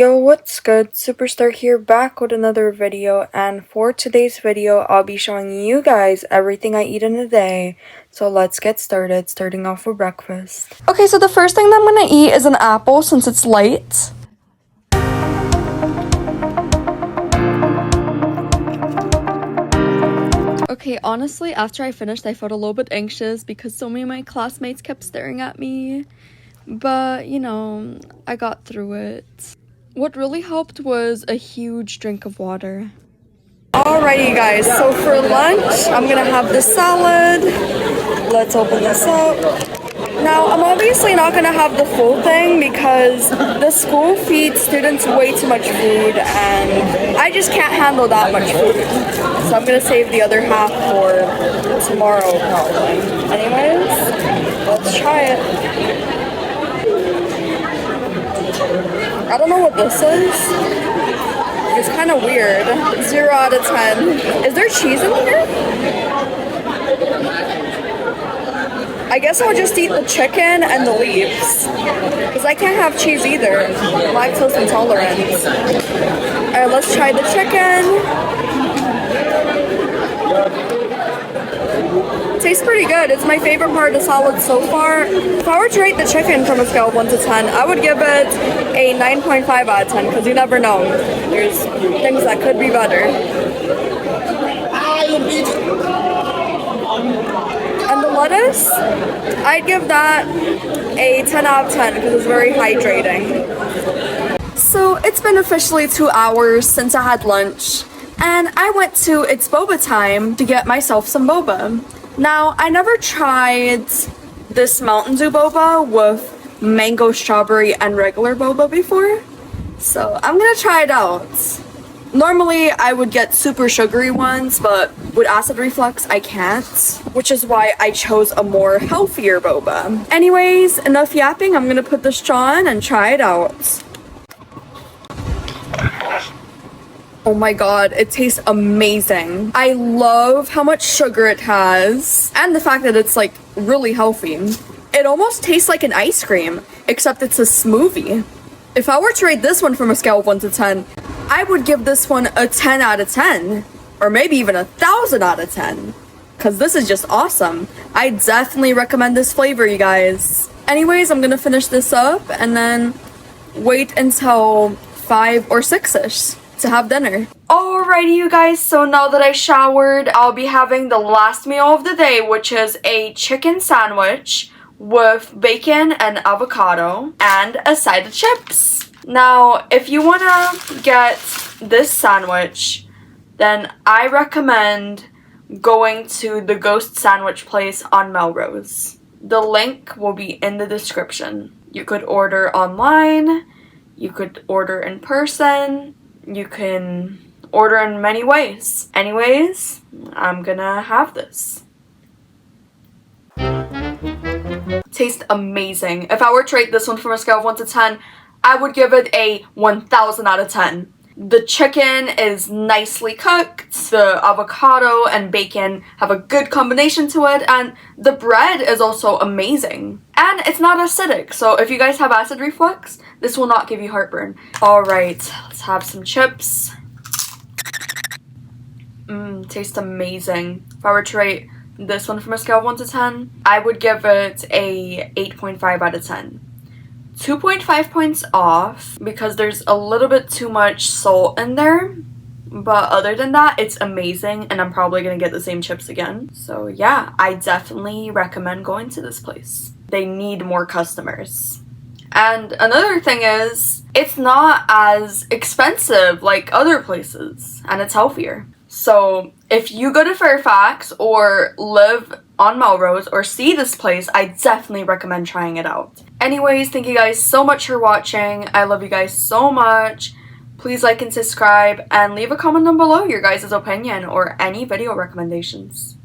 Yo, what's good? Superstar here, back with another video, and for today's video, I'll be showing you guys everything I eat in a day. So let's get started, starting off with breakfast. Okay, so the first thing that I'm gonna eat is an apple since it's light. Okay, honestly, after I finished, I felt a little bit anxious because so many of my classmates kept staring at me. But, you know, I got through it. What really helped was a huge drink of water. Alrighty guys, so for lunch, I'm gonna have this salad. Let's open this up. Now, I'm obviously not gonna have the full thing because the school feeds students way too much food and I just can't handle that much food. So I'm gonna save the other half for tomorrow probably. Anyways, let's try it. I don't know what this is. It's kind of weird. 0 out of 10. Is there cheese in here? I guess I'll just eat the chicken and the leaves. Because I can't have cheese either. I'm lactose intolerant. Alright, let's try the chicken. Tastes pretty good. It's my favorite part of the salad so far. If I were to rate the chicken from a scale of 1 to 10, I would give it a 9.5 out of 10 because you never know. There's things that could be better. And the lettuce, I'd give that a 10 out of 10 because it's very hydrating. So it's been officially 2 hours since I had lunch, and I went to It's Boba Time to get myself some boba. Now, I never tried this Mountain Dew boba with mango, strawberry, and regular boba before, so I'm gonna try it out. Normally, I would get super sugary ones, but with acid reflux, I can't, which is why I chose a more healthier boba. Anyways, enough yapping, I'm gonna put the straw in and try it out. Oh my god, it tastes amazing. I love how much sugar it has and the fact that it's like really healthy. It almost tastes like an ice cream, except it's a smoothie. If I were to rate this one from a scale of 1 to 10, I would give this one a 10 out of 10, or maybe even 1,000 out of 10, because this is just awesome. I definitely recommend this flavor, you guys. Anyways, I'm gonna finish this up and then wait until 5 or 6-ish. to have dinner. Alrighty, you guys, so now that I showered, I'll be having the last meal of the day, which is a chicken sandwich with bacon and avocado and a side of chips. Now, if you want to get this sandwich, then I recommend going to the Ghost Sandwich place on Melrose. The link will be in the description. You could order online, you could order in person, you can order in many ways. Anyways, I'm gonna have this. Tastes amazing. If I were to rate this one from a scale of 1 to 10, I would give it a 1,000 out of 10. The chicken is nicely cooked, the avocado and bacon have a good combination to it, and the bread is also amazing. And it's not acidic, so if you guys have acid reflux, this will not give you heartburn. Alright, let's have some chips. Tastes amazing. If I were to rate this one from a scale of 1 to 10, I would give it a 8.5 out of 10. 2.5 points off because there's a little bit too much salt in there, but other than that, it's amazing and I'm probably gonna get the same chips again. So yeah, I definitely recommend going to this place. They need more customers. And another thing is, it's not as expensive like other places and it's healthier. So if you go to Fairfax or live on Melrose or see this place, I definitely recommend trying it out. Anyways, thank you guys so much for watching. I love you guys so much. Please like and subscribe and leave a comment down below your guys' opinion or any video recommendations.